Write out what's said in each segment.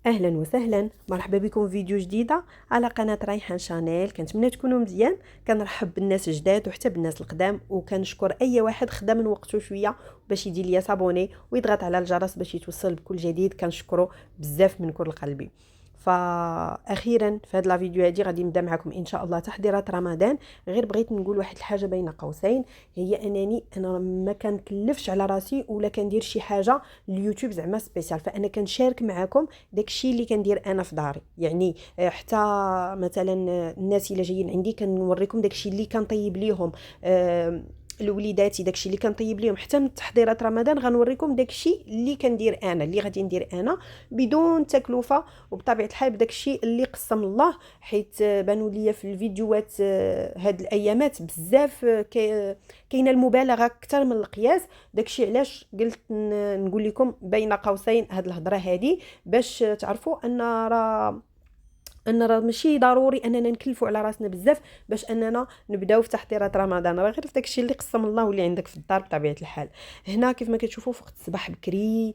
اهلا وسهلا، مرحبا بكم في فيديو جديده على قناه ريحان شانيل. كنتمنى تكونوا مزيان. كنرحب بالناس الجداد وحتى بالناس القدام، وكنشكر اي واحد خدا من وقته شويه باش يدير ليا صابوني ويضغط على الجرس باش يتوصل بكل جديد. كنشكرو بزاف من كل قلبي. فاخيرا في هذا الفيديو هذه غادي نبدا معكم ان شاء الله تحضيرات رمضان. غير بغيت نقول واحد الحاجه بين قوسين، هي انني انا ما كنكلفش على راسي ولا كندير شي حاجه اليوتيوب زعما سبيسيال، فانا كنشارك معكم داكشي اللي كندير انا في داري. يعني حتى مثلا الناس اللي جايين عندي كنوريكم داكشي اللي كنطيب ليهم، لوليداتي داكشي اللي كنطيب ليهم. حتى من تحضيرات رمضان غنوريكم داكشي اللي كندير انا، اللي غادي ندير انا بدون تكلفه وبطبيعه الحال بداكشي اللي قسم الله. حيت بانوا ليا في الفيديوهات هاد الايامات بزاف كاينه المبالغه اكثر من القياس. داكشي علاش قلت نقول لكم بين قوسين هاد الهضره هادي باش تعرفوا ان راه ماشي ضروري اننا نكلفوا على راسنا بزاف باش اننا نبداو في تحضيرات رمضان، راه غير في داكشي اللي قسم الله واللي عندك في الدار بطبيعه الحال. هنا كيف ما كتشوفوا فوق الصباح بكري،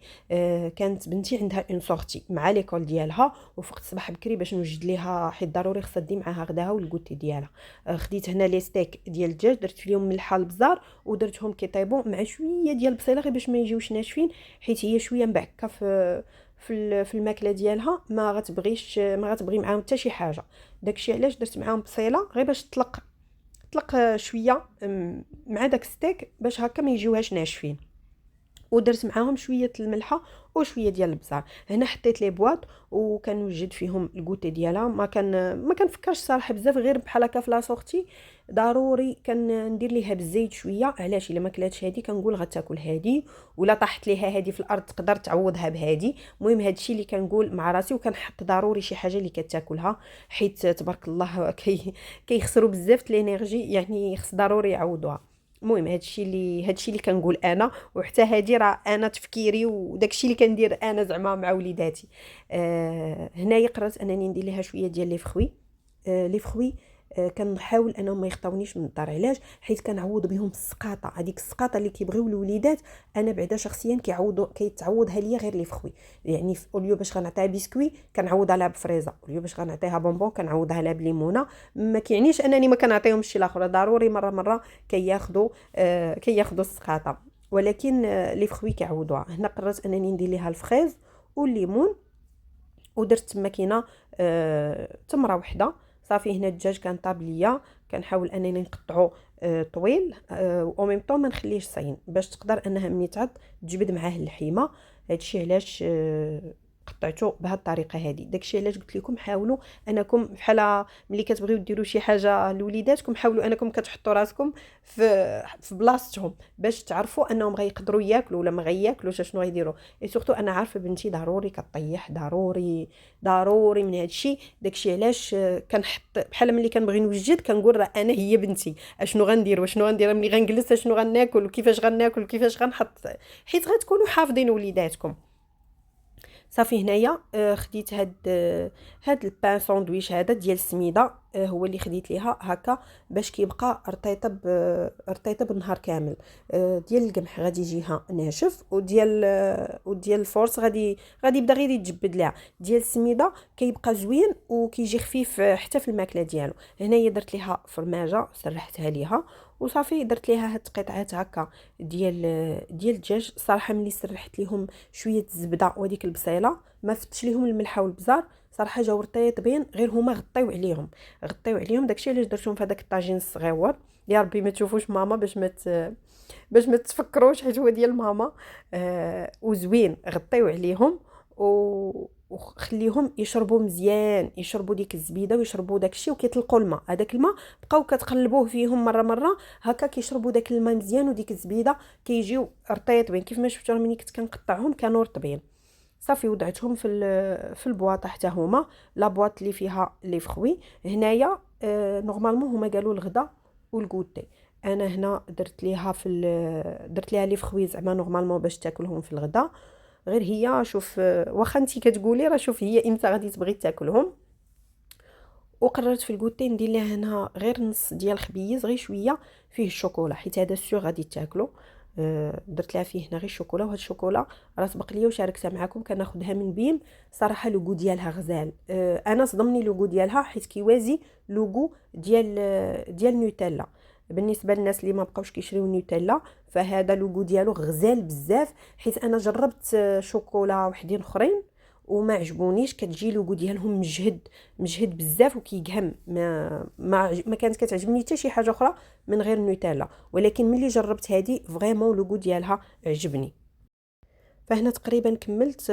كانت بنتي عندها اون سورتي مع ليكول ديالها، وفوق الصباح بكري باش نوجد ليها حيت ضروري خصها دي معاها غداها والكوتي ديالها. خديت هنا لي ستيك ديال الدجاج، درت فيهم ملحه البزار ودرتهم كيطيبوا مع شويه ديال البصيله غير باش ما يجيوش ناشفين، حيت هي شويه مبعكه في الماكله ديالها، ما غتبغي معاهم حتى شي حاجه. داكشي علاش درت معاهم بصيله غير باش تطلق شويه مع داك ستيك باش هكا ما يجيوهاش ناشفين. ودرت معاهم شويه الملحه وشويه ديال البزار. هنا حطيت لي بواط وكنوجد فيهم الكوتي ديالها. ما كنفكرش صراحه بزاف، غير بحال هكا في لا سورتي ضروري كندير ليها بالزيت شويه. علاش الا ما كلاتش هادي كنقول غتاكل هادي، ولا طاحت ليها هادي في الارض تقدر تعوضها بهادي. المهم هادشي اللي كنقول مع راسي، وكنحط ضروري شي حاجه اللي كتاكلها، حيت تبارك الله كيخسروا بزاف الانرجي، يعني خص ضروري يعوضوها. المهم هادشي اللي كنقول انا، وحتى هادي راه انا تفكيري وداكشي اللي كندير انا زعما مع وليداتي. هنايا قررت انني ندير ليها شويه ديال لي فخوي. لي فخوي كنحاول انهم ما يخطاونيش من الدار. علاش؟ حيت كنعوض بهم السقاطه، هذيك السقاطه اللي كيبغيو الوليدات. انا بعدا شخصيا كيتعوضها ليا غير لي فخوي. يعني اوليو باش غنعطيها بسكوي كنعوضها لها بفريزه، اوليو باش غنعطيها بونبون كنعوضها لها بليمونه. ما كيعنيش انني ما كنعطيهمش شي الاخر، ضروري مره كياخذوا السقاطه، ولكن لي فخوي كيعوضوها. هنا قررت انني ندير ليها الفريز والليمون، ودرت ماكينه تمره وحده. صافي هنا الدجاج كان طاب ليا، كنحاول انني نقطعو طويل او ميم طون ما نخليهش صين باش تقدر انها ملي تعض تجبد معاه اللحيمه. هادشي علاش قطعته بهذه الطريقه هذه. داكشي علاش قلت لكم حاولوا انكم بحال ملي كتبغيو ديروا شي حاجه لوليداتكم، حاولوا انكم كتحطوا راسكم في بلاصتهم باش تعرفوا انهم غيقدروا ياكلوا ولا ما غياكلوش شنو غيديروا. اي سورتو انا عارفه بنتي ضروري كطيح، ضروري من هادشي. داكشي علاش كنحط بحال ملي كنبغي نوجد كنقول راه انا هي بنتي، اشنو غندير وشنو غندير ملي غنجلس، اشنو غناكل وكيفاش غناكل وكيفاش غنحط، حيت غتكونوا حافظين وليداتكم. صافي هنايا خديت هاد البان ساندويش هذا ديال السميده، هو اللي خديت ليها هكا باش كيبقى رطيطه النهار كامل. ديال القمح غادي يجيها ناشف، وديال الفورس غادي يبدا غير يتجبد ليها. ديال السميده كيبقى زوين وكيجي خفيف حتى في الماكله ديالو. هنايا درت ليها فرماجه سرحتها ليها، وصافي درت ليها هاد القطعات هكا ديال الدجاج. صراحه ملي سرحت ليهم شويه الزبده وديك البصيله، ما فتش ليهم الملحه والبزار، صراحه جاو رطيطين، غير هما غطيو عليهم داكشي علاش درتهم في هذاك الطاجين الصغيور. يا ربي ما تشوفوش ماما باش ما تفكروش، حيت هو ديال ماما. وزوين غطيو عليهم وخليهم يشربوا مزيان، يشربوا ديك الزبيده ويشربوا داكشي وكيطلقوا الماء. هذاك الماء بقاو كتقلبوه فيهم مره هكا كيشربوا داك الماء مزيان، وديك الزبيده كيجيو رطيطين كيف ما شفتوا ملي كنت كنقطعهم كانوا رطبين. صافي وضعتهم في البواطه حتى هما لا بواط اللي فيها لي فخوي. هنايا نورمالمون هما قالوا الغدا والكوتي، انا هنا درت ليها لي فخوي زعما نورمالمون باش تاكلهم في الغدا. غير هي شوف، واخا انت كتقولي راه شوف هي امتى غادي تبغي تاكلهم. وقررت في الكوتي ندير لها هنا غير نص ديال الخبيز، غير شويه فيه الشوكولا، حيت هذا السيغ غادي تاكلو. درت لها فيه هنا غير الشوكولا. وهاد الشوكولا راه سبق ليا وشاركتها معكم، كناخذها من بيم. صراحه لوغو ديالها غزال. انا صدمني لوغو ديالها حيت كيوازي لوغو ديال نوتيلا. بالنسبه للناس اللي ما بقاوش كيشريو نوتيلا، فهذا لوغو ديالو غزال بزاف. حيت انا جربت شوكولا وحدين اخرين وما عجبونيش، كتجي لوغو ديالهم مجهد بزاف وكيقهم. ما كانت كتعجبني حتى شي حاجه اخرى من غير نوتيلا. ولكن ملي جربت هذه فريمون لوغو ديالها عجبني. فهنا تقريبا كملت.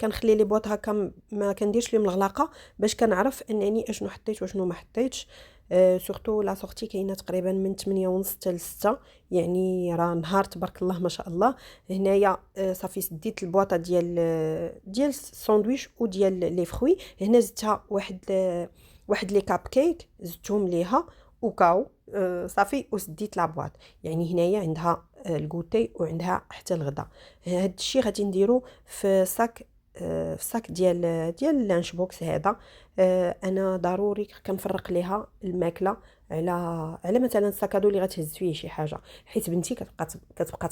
كنخلي لي بواط هكا، ما كنديرش لهم الغلاقه باش كنعرف انني اشنو حطيت واشنو ما حطيتش. سورتو لا سورتي كاينه تقريبا من 8 ونص حتى ل 6، يعني راه نهار تبارك الله ما شاء الله. هنايا صافي سديت البواطه ديال الساندويتش وديال لي فروي. هنا زدتها واحد لي كاب كيك زدتهم ليها وكاو. صافي وسديت لابواط. يعني هنايا عندها الكوتي وعندها حتى الغدا. هاد الشيء غادي نديرو في صاك، في صاك ديال اللانش بوكس هذا. انا ضروري كنفرق ليها الماكله على مثلا الساكادو اللي غتهز فيه شي حاجه، حيت بنتي كتبقى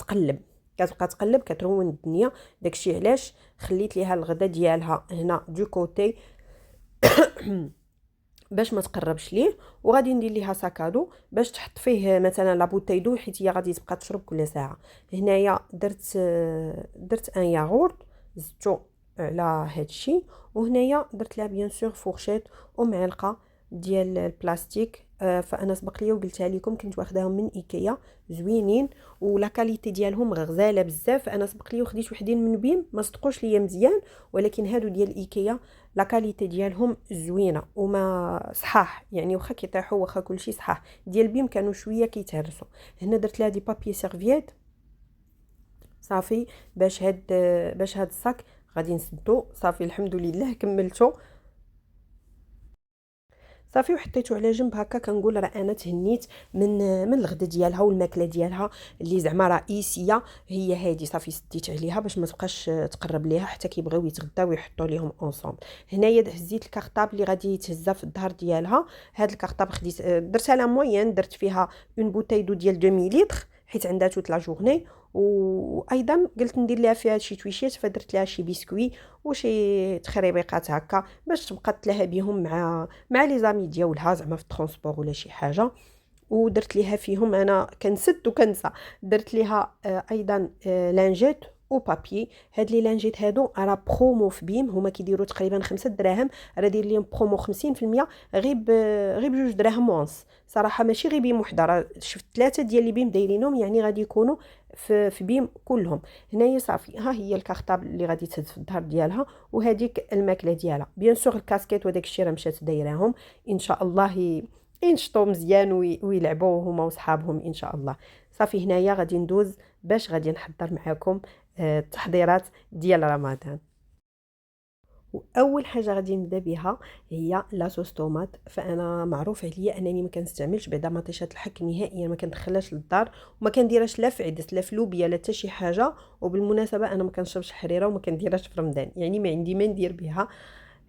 تقلب كترون الدنيا. داكشي علاش خليت ليها الغدا ديالها هنا دو كوتي باش ما تقربش ليه. وغادي ندير ليها ساكادو باش تحط فيه مثلا لا بوتاي دو، حيت هي غادي تبقى تشرب كل ساعه. هنايا درت ان ياغورت زدتو على هادشي. وهنايا درت لها بيان سور فورشيت ومعلقه ديال البلاستيك. فانا سبق ليا وقلتها لكم كنت واخداهم من ايكيا، زوينين ولا كاليتي ديالهم غزاله بزاف. انا سبق ليا وخديت وحدين من بيم ما صدقوش ليا مزيان، ولكن هادو ديال ايكيا لا كاليتي ديالهم زوينه وما صحاح، يعني واخا كيطيحوا واخا كلشي صحاح. ديال بيم كانوا شويه كيتهرسوا. هنا درت لها دي بابي سيرفييت صافي باش هاد الصاك غادي نسدو. صافي الحمد لله كملته صافي وحطيته على جنب هكا. كنقول راه انا تهنيت من الغدا ديالها والماكله ديالها اللي زعما رئيسيه هي هذه. صافي سديت عليها باش ما تبقاش تقرب ليها حتى كيبغيو يتغداو ويحطوا ليهم اونصومبل. هنايا هزيت الكارطاب اللي غادي يتهزا في الظهر ديالها. هاد الكارطاب خديت درتها لا موين، درت فيها اون بوتاي دو ديال 2 لتر حيت عندها توت لا جورني. وايضا قلت ندير لها فيها شي تويشيت، فدرت لها شي بسكوي وشي تخريبيقات هكا باش تبقى تلهى بهم مع لي زامي ديالها زعما في الترونسبور ولا شي حاجه. ودرت ليها فيهم انا كنسد وكنسى درت ليها ايضا لانجيت وبابي. هاد لي لانجيت هادو راه برومو في بيم، هما كيديروا تقريبا 5 دراهم. راه داير ليهم برومو 50% غير بجوج دراهم ونص. صراحه ماشي غير بيم وحده، راه شفت 3 ديال لي بيم دايرينهم، يعني غادي يكونوا في بيم كلهم. هنايا صافي ها هي الكارطاب اللي غادي تهز في الظهر ديالها، وهذيك الماكله ديالها. بيان سور الكاسكيت وداك الشيء راه مشات دايراهم ان شاء الله ينشطوا مزيان ويلعبوا هما وصحابهم ان شاء الله. صافي هنايا غادي ندوز باش غادي نحضر معكم التحضيرات ديال رمضان. واول حاجه غادي نبدا بها هي لاصوص طوماط. فانا معروف عليا انني ما كنستعملش بعدا مطيشات الحك نهائيا، ما كندخلهاش للدار وما كنديرهاش لا في عدس لا في لوبيا لا حتى شي حاجه. وبالمناسبه انا ما كنشربش حريره وما كنديرهاش في رمضان، يعني ما عندي ما ندير بها.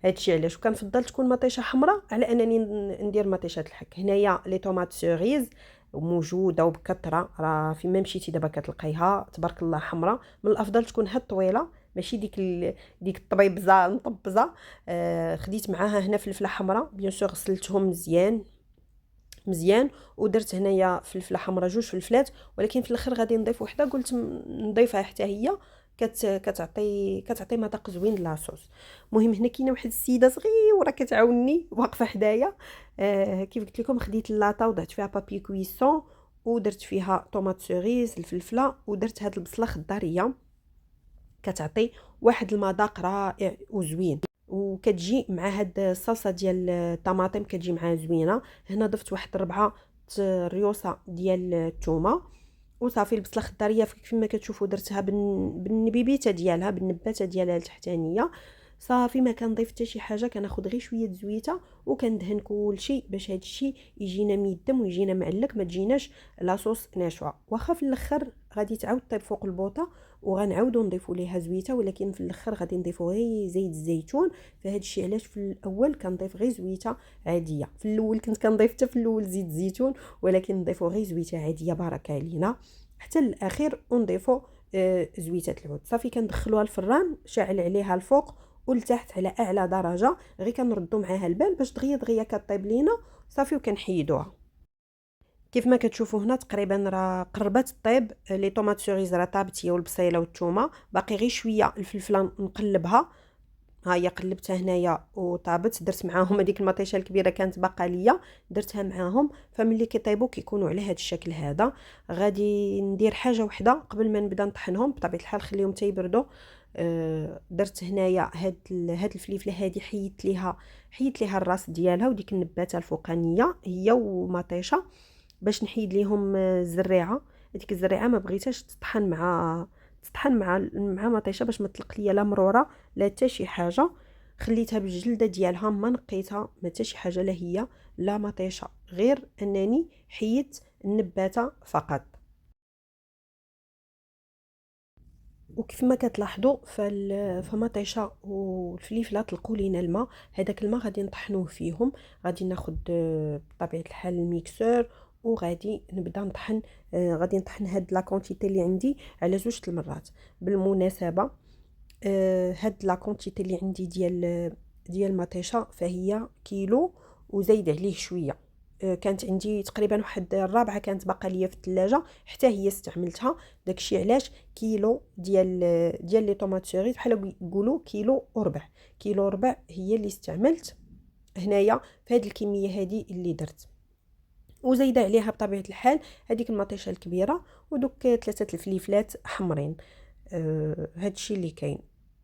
هادشي علاش وكنفضل تكون مطيشه حمراء على انني ندير مطيشات الحك. هنايا لي طوماط سوريز موجوده وبكثره، راه فيما مشيتي دابا كتلقيها تبارك الله حمراء. من الافضل تكون هاد طويله ماشي ديك الطبيبزه مطبزه. خديت معاها هنا فلفله حمراء بيان سور غسلتهم مزيان ودرت هنايا فلفله حمراء 2 فلفلات. ولكن في الاخر غادي نضيف وحده، قلت نضيفها حتى هي كتعطي مذاق زوين لاصوص. المهم هنا كاينه واحد السيده صغيره كتعاونني واقفه حدايا. كيف قلت لكم خديت اللاطه وضعت فيها بابي كويسون ودرت فيها طوماط سوريز الفلفله ودرت هاد البصله خضاريه كتعطي واحد المذاق رائع وزوين. وكتجي مع هاد الصلصه ديال الطماطم كتجي معها زوينه. هنا ضفت واحد 4 ريوسه ديال الثومه وصافي. البصله خضاريه كما كتشوفوا درتها بالنبيبيته ديالها بالنباته ديالها التحتانيه. صافي ما كنضيف حتى شي حاجه، كناخذ غير شويه زويته وكندهن كلشي باش هذا الشيء يجينا ميدم ويجينا معلك، ما تجيناش لاصوص ناشفه. واخا في الاخر غادي تعاود طيب فوق البوطه وغنعاودو نضيفوا ليها زويته، ولكن في الاخر غادي نضيفوا غير زيت الزيتون. فهاد الشيء علاش في الاول كنضيف غير زويته عاديه. في الاول كنت كنضيف حتى في الاول زيت الزيتون، ولكن نضيفوا غير زويته عاديه. بارك علينا. حتى الاخير ونضيفوا زويته العود. صافي كندخلوها الفران شاعل عليها الفوق والتحت على اعلى درجه، غير كنردوا معاها البال باش دغيا كطيب لينا صافي، وكنحيدوها. كيف ما كتشوفوا هنا تقريبا راه قربت طيب. لي طوماط سوريز راه طابت هي والبصيله والثومه، باقي غير شويه الفلفله نقلبها. ها هي قلبتها هنايا وطابت، درت معاهم هذيك المطيشه الكبيره كانت باقا ليا درتها معاهم. فملي كيطيبوا كيكونوا على هذا الشكل هذا. غادي ندير حاجه وحده قبل ما نبدا نطحنهم، بطبيعه الحال خليهم تيبردوا. درت هنايا هاد الفليفله هذه حيدت ليها الراس ديالها وديك النباته الفوقانيه هي ومطيشه، باش نحيد ليهم الزريعه. هذيك الزريعه ما بغيتهاش تطحن مع مطيشه باش ما تطلق ليا لا مروره لا حتى شي حاجه. خليتها بالجلده ديالها، ما نقيتها ما حتى شي حاجه، لا هي لا مطيشه، غير انني حيدت النباته فقط. وكيف ما كتلاحظوا فمطيشه والفليفله طلقوا لينا الماء، هذاك الماء غادي نطحنوه فيهم. غادي ناخذ بطبيعه الحال الميكسور وغادي نبدا نطحن. غادي نطحن هاد لا كونتيتي اللي عندي على 2 المرات. بالمناسبه هاد لا كونتيتي اللي عندي ديال مطيشه فهي كيلو وزايد عليه شويه. كانت عندي تقريبا واحد الرابعه كانت باقا ليا في الثلاجه حتى هي استعملتها. داكشي علاش كيلو ديال لي طوماط سوريز بحال يقولوا كيلو وربع هي اللي استعملت هنايا في هذه الكميه هذه اللي درت. وزايده عليها بطبيعه الحال هذيك المطيشه الكبيره ودوك 3 الفليفلات حمرين. هادشي اللي كاين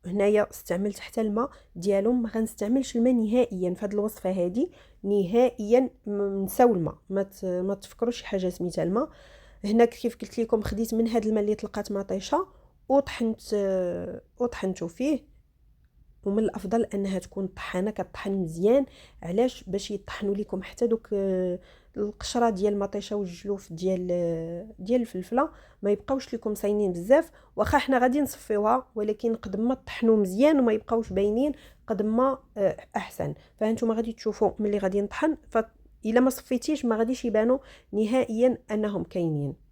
هنايا. استعملت حتى الماء ديالهم، ما غنستعملش الماء نهائيا في هذه الوصفه هذه نهائيا. نساو الماء، ما تفكروش شي حاجه سميتها الماء. هنا كيف قلت لكم خديت من هذا الماء اللي طلقات مطيشه وطحنته فيه. ومن الافضل انها تكون طحانه كطحن مزيان. علاش؟ باش يطحنوا لكم حتى دوك القشره ديال المطيشه والجلوف ديال الفلفله ما يبقاوش لكم صاينين بزاف. واخا حنا غادي نصفيوها، ولكن قد ما طحنوا مزيان وما يبقاوش باينين قد ما احسن. فهانتوما غادي تشوفوا ملي غادي نطحن، الا ما صفيتيش ما غاديش يبانوا نهائيا انهم كاينين.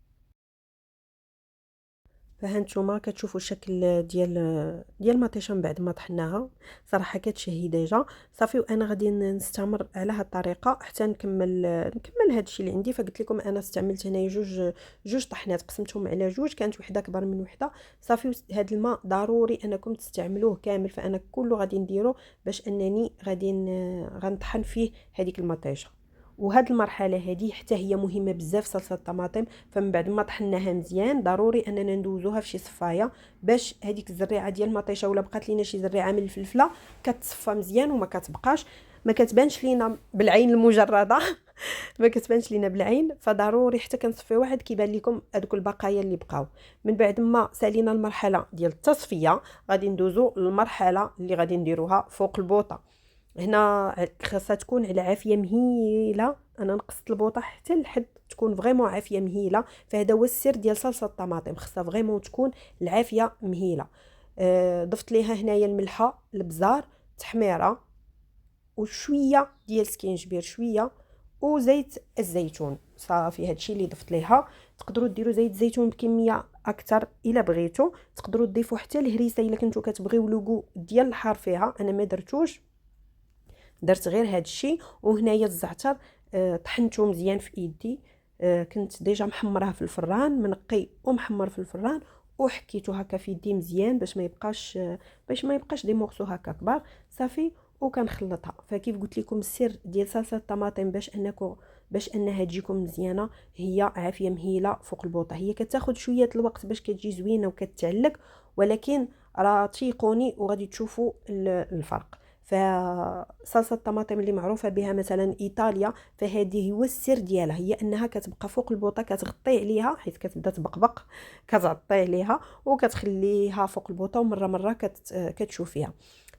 فهانتوما كتشوفوا الشكل ديال المطيشه من بعد ما طحناها. صراحه كتشهي ديجا صافي. وانا غادي نستمر على هذه الطريقه حتى نكمل هذا الشيء اللي عندي. فقلت لكم انا استعملت هنا جوج طحنات، قسمتهم على جوج، كانت وحده اكبر من وحده. صافي هذا الماء ضروري انكم تستعملوه كامل، فانا كله غادي نديرو باش انني غنطحن فيه هذيك المطيشه. وهاد المرحله هذه حتى هي مهمه بزاف، صلصه الطماطم. فمن بعد ما طحناها مزيان ضروري اننا ندوزوها في شي صفايه باش هذيك الزريعه ديال المطيشه ولا بقات لينا شي زريعه من الفلفله كتصفى مزيان وما كتبقاش ما كتبانش لينا بالعين المجرده ما كتبانش لينا بالعين. فضروري حتى كنصفي واحد كيبان لكم هذوك البقايا اللي بقاو. من بعد ما سالينا المرحله ديال التصفيه غادي ندوزو للمرحله اللي غادي نديروها فوق البوطه. هنا خاصها تكون على عافيه مهيله. انا نقصت البوطه حتى لحد تكون فريمون عافيه مهيله. فهذا هو السر ديال صلصه الطماطم، خاصها فريمون تكون العافيه مهيله. ضفت ليها هنايا الملحه، البزار، التحميره، وشويه ديال سكينجبير، شويه، وزيت الزيتون. صافي هادشي اللي ضفت ليها. تقدروا ديروا زيت الزيتون بكميه اكثر الا بغيتوا. تقدروا تضيفوا حتى الهريسه الا كنتو كتبغيو لوغو ديال الحار فيها. انا ما درتوش، درت غير هاد الشيء. وهنايا الزعتر طحنته مزيان في ايدي. كنت ديجا محمرها في الفران، منقي ومحمر في الفران، وحكيته هكا في يدي مزيان باش ما يبقاش دي مورسو هكا كبار. صافي وكنخلطها. فكيف قلت لكم السر ديال صلصه الطماطم باش انها تجيكم مزيانه هي عافيه مهيله فوق البوطه. هي كتاخذ شويه الوقت باش كتجي زوينه وكتعلق، ولكن راه تيقوني وغادي تشوفوا الفرق. فصلصه الطماطم اللي معروفه بها مثلا ايطاليا، فهذه هو السر ديالها، هي انها كتبقى فوق البوطه كتغطي عليها حيت كتبدا تبقبق، كتغطي عليها وكتخليها فوق البوطه ومره مره كتشوفيها.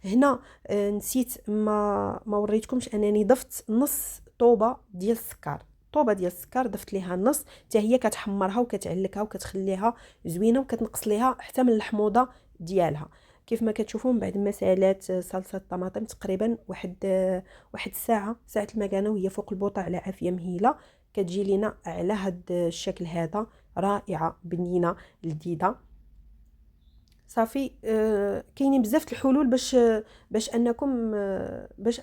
هنا نسيت ما وريتكمش انني ضفت نص طوبه ديال السكر. طوبه ديال السكر ضفت ليها نص، حتى هي كتحمرها وكتعلكها وكتخليها زوينه وكتنقص ليها حتى من الحموضه ديالها. كيف ما كتشوفوا من بعد ما سالات صلصه الطماطم تقريبا واحد ساعه المكانه وهي فوق البوطه على عافيه مهيله، كتجي لينا على هاد الشكل هذا. رائعه بنينه لذيذه. صافي. كاينين بزاف الحلول باش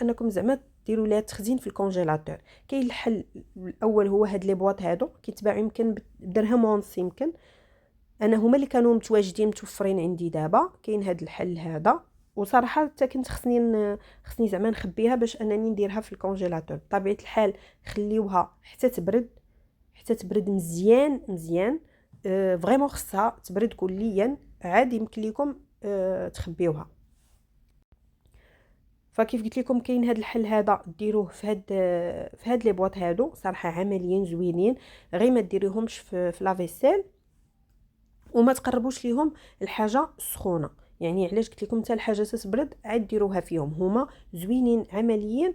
انكم زعما ديروا ليها التخزين في الكونجيلاتور. كاين الحل الاول هو هاد لي بواط هادو كيتباعوا يمكن بدرهم ونص، يمكن انا هما اللي كانوا متواجدين متوفرين عندي دابا. كاين هاد الحل هذا، وصراحه حتى كنت خصني زعما نخبيها باش انني نديرها في الكونجيلاتور. بطبيعه الحال خليوها حتى تبرد مزيان مزيان. فريمون خصها تبرد كليا، عاد يمكن لكم تخبيوها. فكيف قلت لكم كاين هذا الحل هذا ديروه في هاد لي بواط هادو، صراحه عمليين زوينين. غير ما ديروهمش في لافيسيل، وما تقربوش ليهم الحاجه سخونه. يعني علاش قلت لكم حتى الحاجه تتبرد عاد ديروها فيهم، هما زوينين عمليين،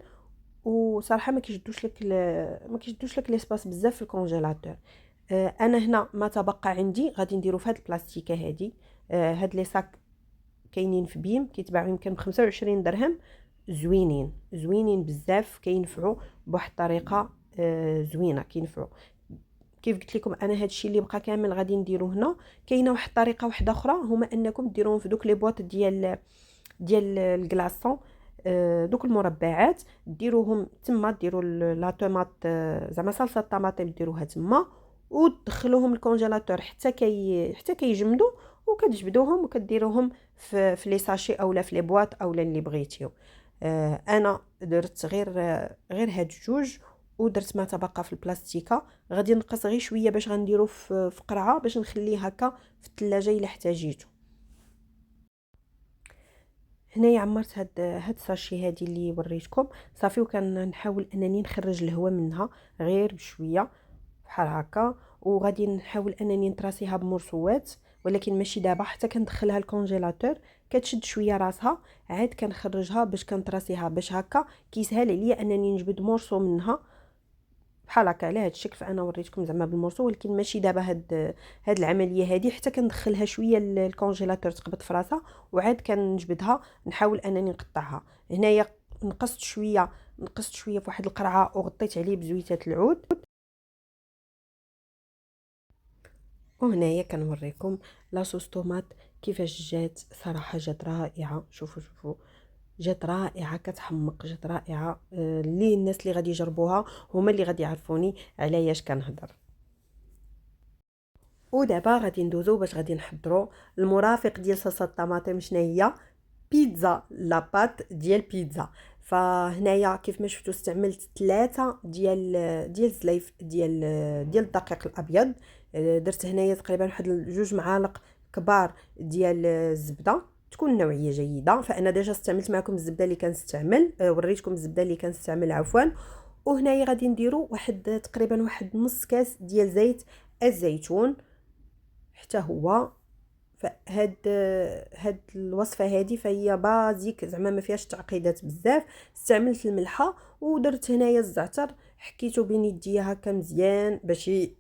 وصراحه ما كيشدوش لك ليسباس بزاف في الكونجيلاتور. انا هنا ما تبقى عندي غادي نديرو في هاد البلاستيكه هادي. هاد لي صاك كاينين في بيم كيتباعوا يمكن ب 25 درهم، زوينين بزاف، كينفعوا بواحد الطريقه زوينه، كينفعوا. كيف قلت لكم انا هادشي اللي بقى كامل غادي نديرو هنا. كاينه واحد الطريقه واحده اخرى، هما انكم ديروهم في دوك لي بواط ديال الكلاصون، دوك المربعات، ديروهم تما، ديروا لا طوماط، زعما صلصه الطماطم ديروها تما، وتدخلوهم الكونجيلاتور حتى كيجمدوا، وكتجبدوهم وكديروهم في لي ساشي اولا في لي بواط اولا اللي بغيتيو. انا درت غير هاد جوج، ودرت ما تبقى في البلاستيكه. غادي نقص غير شويه باش غنديرو في قرعه باش نخليه هكا في الثلاجه الا احتاجيتو. هنايا عمرت هاد الساشي هادي اللي وريتكم صافي، وكنحاول انني نخرج الهواء منها غير بشويه بحال هكا، وغادي نحاول انني نطراسيها بمرسوات، ولكن ماشي دابا، حتى كندخلها الكونجيلاتور كتشد شويه راسها، عاد كنخرجها باش كنطراسيها، باش هكا كيسهل عليا انني نجبد مرسو منها بحال هكا على هاد الشكل. فانا وريتكم زعما بالمرسو، ولكن ماشي دابا. هاد العمليه هادي حتى كندخلها شويه الكونجيلاتور تقبض في راسها، وعاد كنجبدها نحاول انني نقطعها. هنايا نقصت شويه في واحد القرعه وغطيت عليه بزويته العود. وهنايا كنوريكم لاصوص طوماط كيفاش جات. صراحه جات رائعه، شوفوا جات رائعه، كتحمق، جات رائعه. اللي الناس اللي غادي يجربوها هما اللي غادي يعرفوني علاش كنهضر. ودابا غادي ندوزو باش غادي نحضروا المرافق ديال صلصه الطماطم. شنو هي؟ بيتزا، لاباط ديال بيتزا. فهنايا كيف ما شفتوا استعملت 3 ديال الزليف ديال الدقيق الابيض. درت هنايا تقريبا واحد 2 معالق كبار ديال الزبده، تكون نوعيه جيده. فانا ديجا استعملت معكم الزبده اللي كنستعمل، وريتكم الزبده اللي كنستعمل عفوا. وهنايا غادي نديروا تقريبا واحد نص كاس ديال زيت الزيتون حتى هو. هاد الوصفه هذه فهي بازيك، زعما ما فيهاش تعقيدات بزاف. استعملت الملحه، ودرت هنايا الزعتر، حكيته بين يديا هكا مزيان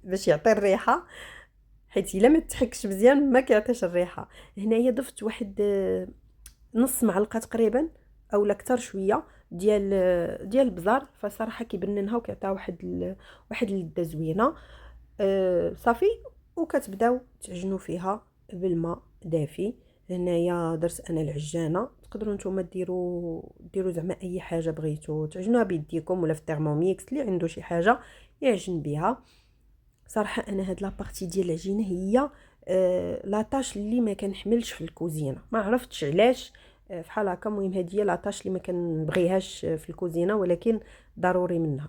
باش يعطي الريحه، حيت الا ما تحكش مزيان ما كيعطيش الريحه. هنايا ضفت واحد نص معلقه تقريبا او اكثر شويه ديال البزار. فصراحه كيبننها وكيعطيها واحد اللذه زوينه. صافي. وكتبداو تعجنوا فيها بالماء دافي. هنايا درت انا العجانه، تقدروا نتوما ديروا زعما اي حاجه بغيتو تعجنوها بيديكم ولا في الترموميكس اللي عنده شي حاجه يعجن بها. صراحه انا هاد لابارتي ديال العجينه هي لاطاش اللي ما كنحملش في الكوزينه، ما عرفتش علاش. بحال هكا. المهم هذه هي لاطاش اللي ما كنبغيهاش في الكوزينه، ولكن ضروري منها.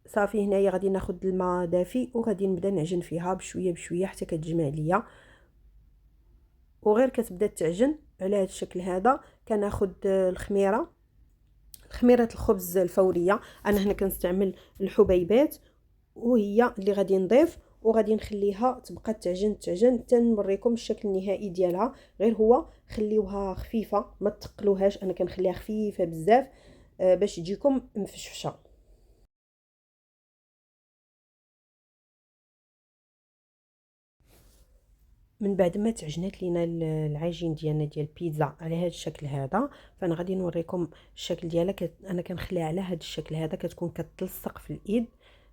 صافي. هنايا غادي ناخذ الماء دافي وغادي نبدا نعجن فيها بشويه بشويه حتى كتجمع ليا، وغير كتبدا تعجن على هذا الشكل هذا. كناخذ خميره الخبز الفوريه. انا هنا كنستعمل الحبيبات، وهي اللي غادي نضيف، وغادي نخليها تبقى تعجن حتى نوريكم الشكل النهائي ديالها. غير هو خليوها خفيفه، ما تقلوهاش، انا كنخليها خفيفه بزاف باش تجيكم مفشفشه. من بعد ما تعجنات لينا العجين ديالنا ديال البيتزا على هذا الشكل هذا، فانا غادي نوريكم الشكل ديالها. انا كنخليها على هذا الشكل هذا، كتكون كتلصق في الايد.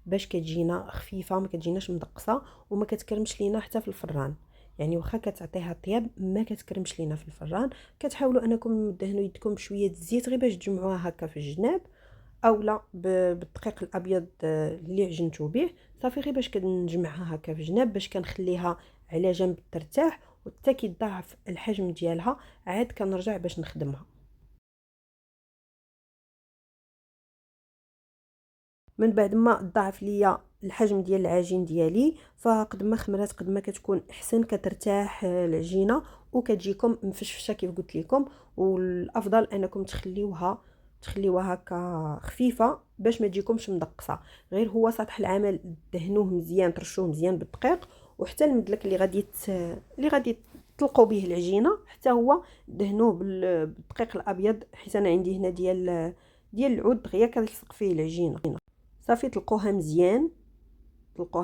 باش كتجينا خفيفه، ما كتجيناش مدقصه وما كتكرمش لينا حتى في الفران. يعني واخا كتعطيها طياب ما كتكرمش لينا في الفران. كتحاولوا انكم تدهنوا يدكم بشويه الزيت غير باش تجمعوها هكا في الجناب، اولا بالدقيق الابيض اللي عجنتو به. صافي غير باش كنجمعها هكا في جناب باش كنخليها على جنب ترتاح، وحتى كيضاعف الحجم ديالها عاد كنرجع باش نخدمها. من بعد ما ضاعف ليا الحجم ديال العجين ديالي، فقد ما خمرات قد ما كتكون احسن، كترتاح العجينه وكتجيكم مفشفشه كيف قلت لكم. والافضل انكم تخليوها هكا خفيفه باش ما تجيكمش مدقصه. غير هو سطح العمل دهنوه مزيان، ترشوه مزيان بالدقيق، وحتى المدلك اللي غادي تطلقوا به العجينه حتى هو دهنوه بالدقيق الابيض، حيت انا عندي هنا ديال العود دغيا كنلصق فيه العجينه. صافي طلقوها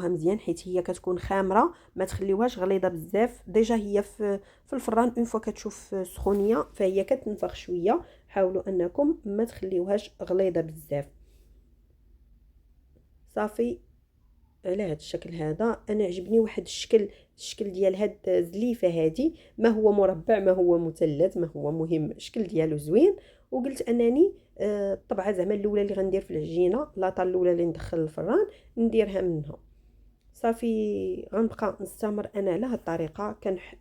مزيان حيت هي كتكون خامره، ما تخليوهاش غليظه بزاف. ديجا هي في الفران اون فوا كتشوف سخونيه فهي كتنفخ شويه، حاولوا انكم ما تخليوهاش غليظه بزاف. صافي على هذا الشكل هذا انا عجبني واحد الشكل ديال هاد الزليفه هادي، ما هو مربع ما هو مثلث، ما هو مهم، الشكل ديالو زوين. وقلت انني الطبعه زعما الاولى اللي غندير في العجينه، لاطه الاولى اللي ندخل الفران نديرها منها. صافي غنبقى نستمر انا على هاد الطريقه،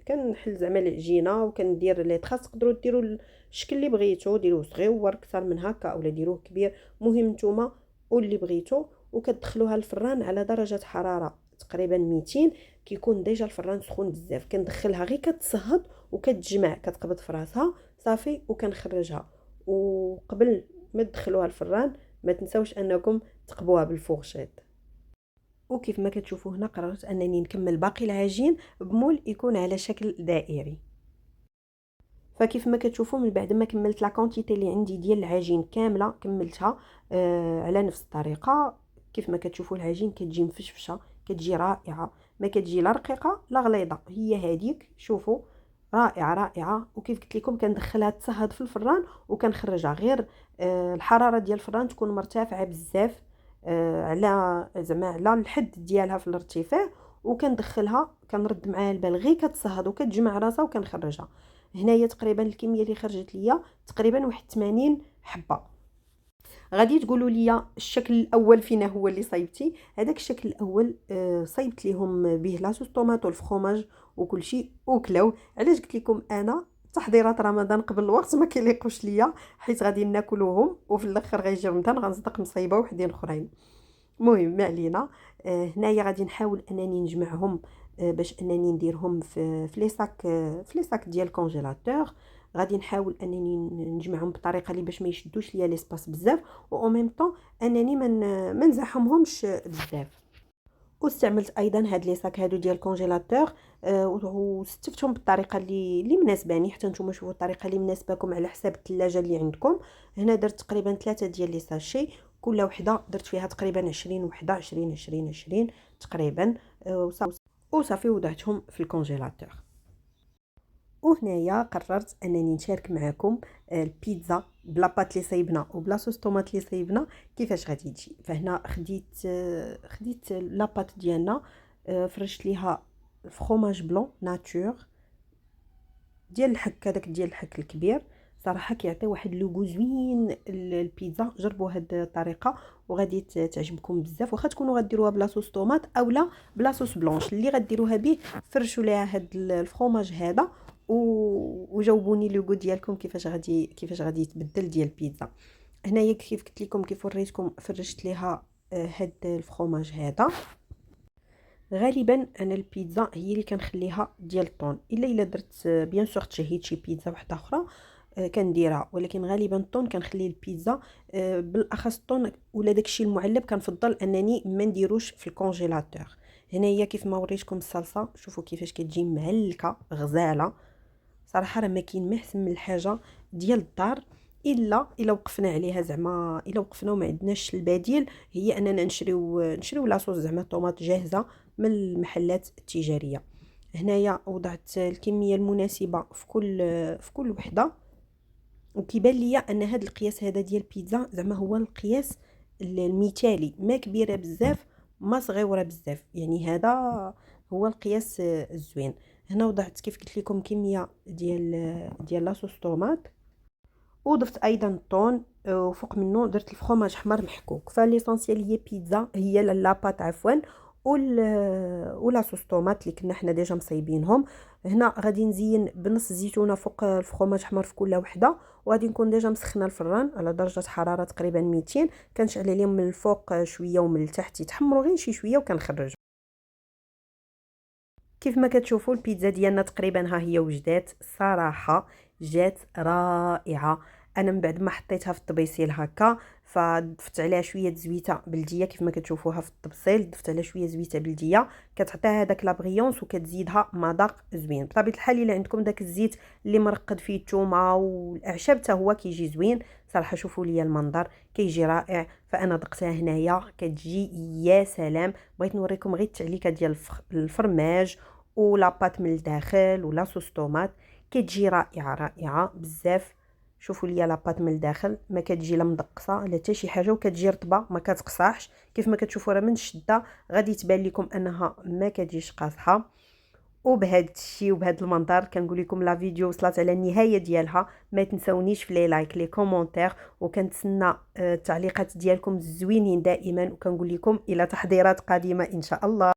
كنحل زعما العجينه وكندير لي تخاص. تقدروا ديروا الشكل اللي بغيتو، ديروه صغيور اكثر من هكا اولا ديروه كبير، مهم نتوما واللي بغيتو. وكتدخلوها الفران على درجه حراره تقريبا 200، كيكون ديجا الفران سخون بزاف. كندخلها غير كتصهد وكتجمع كتقبض في راسها صافي، وكنخرجها. وقبل ما تدخلوها الفران ما تنساوش انكم تقبوها بالفورشيط. وكيف ما كتشوفوا هنا قررت انني نكمل باقي العجين بمول يكون على شكل دائري. فكيف ما كتشوفوا من بعد ما كملت لا كونتيتي اللي عندي ديال العجين كامله كملتها على نفس الطريقه. كيف ما كتشوفوا العجين كتجي مفشفشه، كتجي رائعه، ما كتجي لا رقيقه لا غليظه، هي هذيك. شوفوا رائعه رائعه. وكيف قلت لكم كندخلها تصهد في الفران وكنخرجها. غير الحراره ديال الفران تكون مرتفعه بزاف، على زعما على الحد ديالها في الارتفاع. وكندخلها كنرد معاها البال غير كتصهد وكتجمع راسها وكنخرجها. هنايا تقريبا الكميه اللي خرجت ليا تقريبا واحد 80 حبه. غادي تقولوا لي الشكل الاول فينا هو اللي صايبتي. هذاك الشكل الاول صايبت ليهم به لاصوص طوماطو والفرomاج وكل شيء وكلاو. علاش قلت لكم انا تحضيرات رمضان قبل الوقت ما كيليقوش ليا، حيت غادي ناكلوهم وفي الاخر غيجي رمضان غنصدق مصايبه وحدين اخرين. المهم ما علينا. هنايا غادي نحاول انني نجمعهم باش انني نديرهم في لي صاك ديال الكونجيلاتور. غادي نحاول انني نجمعهم بطريقه اللي باش ما يشدوش ليا ليسباس بزاف، او ميم طون انني ما نزحمهمش بزاف. واستعملت ايضا هاد لي صاك هادو ديال الكونجيلاتور وستفتهم بالطريقه اللي مناسباني. حتى نتوما شوفوا الطريقه اللي مناسباكم على حساب الثلاجه اللي عندكم. هنا درت تقريبا 3 ديال لي ساشي، كل وحده درت فيها تقريبا 20 وحده، 20 20 20 تقريبا. وصافي وضعتهم في الكونجيلاتور. وهنايا قررت انني نشارك معكم البيتزا بلا بات لي صايبنا وبلا صوص طوماط لي صايبنا كيفاش غادي تجي. فهنا خديت لا بات ديالنا، فرشت ليها فرomاج بلون ناتور ديال الحك، هذاك ديال الحك الكبير. صراحه كيعطي واحد لوغو زوين البيتزا. جربوا هاد الطريقه وغادي تعجبكم بزاف. واخا تكونوا غديروها بلا صوص طوماط اولا بلا صوص بلونش اللي غديروها به، فرشوا ليها هاد الفرomاج هذا وجاوبوني لوغو ديالكم كيفاش غادي يتبدل ديال البيتزا. هنايا كيف قلت لكم كيف وريتكم فرشت ليها هاد الفرomاج هذا. غالبا انا البيتزا هي اللي كنخليها ديال الطون، الا درت بيان سور تشهيت شي بيتزا واحده اخرى كنديرها، ولكن غالبا الطون كنخلي البيتزا بالاخص الطون ولا داكشي المعلب كنفضل انني ما نديروش في الكونجيلاتور. هنايا كيف ما وريتكم الصلصه، شوفوا كيفاش كتجي معلكه غزاله. صراحه راه ما كاين ما احسن من الحاجه ديال الدار، الا وقفنا عليها زعما الا وقفنا وما عندناش البديل، هي اننا نشريو لاصوص زعما طوماط جاهزه من المحلات التجاريه. هنايا وضعت الكميه المناسبه في كل وحده. وكيبان ليا ان هذا القياس هذا ديال البيتزا زعما هو القياس المثالي، ما كبيره بزاف ما صغيوره بزاف، يعني هذا هو القياس الزوين. هنا وضعت كيف قلت لكم كميه ديال لاصوص طوماط، وضفت ايضا الطون، وفوق منه درت الفخوماج حمر محكوك. فليسونسيال هي بيتزا، هي لاباط عفوا، ولا صوص طوماط اللي كنا حنا ديجا مصايبينهم. هنا غادي نزين بنص زيتونه فوق الفخوماج حمر في كل وحده، وغادي نكون ديجا مسخنه الفران على درجه حراره تقريبا 200، كنشعل عليهم من الفوق شويه ومن التحت يتحمروا غير شي شويه وكنخرج. كيف ما كتشوفوا البيتزا ديالنا تقريبا ها هي وجدات، صراحه جات رائعه. انا من بعد ما حطيتها في الطبيسيل هكا، فضفت عليها شويه زويته بلديه كيف ما كتشوفوها في الطبسيل، ضفت عليها شويه زويته بلديه كتعطيها هذاك لابغيونس وكتزيدها مذاق زوين. بطبيعه الحال الا عندكم داك الزيت اللي مرقد فيه الثومه والاعشاب حتى هو كيجي زوين. صراحه شوفوا لي المنظر كيجي رائع. فانا ذقتها هنايا كتجي يا سلام. بغيت نوريكم غير التعليكه ديال الفرماج ولا بات من الداخل ولا صوص طوماط، كتجي رائعه رائعه بزاف. شوفوا ليا لاباط من الداخل ما كتجي لا مدقصه لا حتى شي حاجه، وكتجي رطبه ما كتقصاحش. كيف ما كتشوفوا راه من الشده غادي تبان لكم انها ما كتجيش قاصحه. وبهذا الشيء وبهذا المنظر كنقول لكم لا فيديو وصلت على النهايه ديالها. ما تنسونيش في لي لايك لي كومونتير، وكنتسنى التعليقات ديالكم الزوينين دائما، وكنقول لكم الى تحضيرات قادمه ان شاء الله.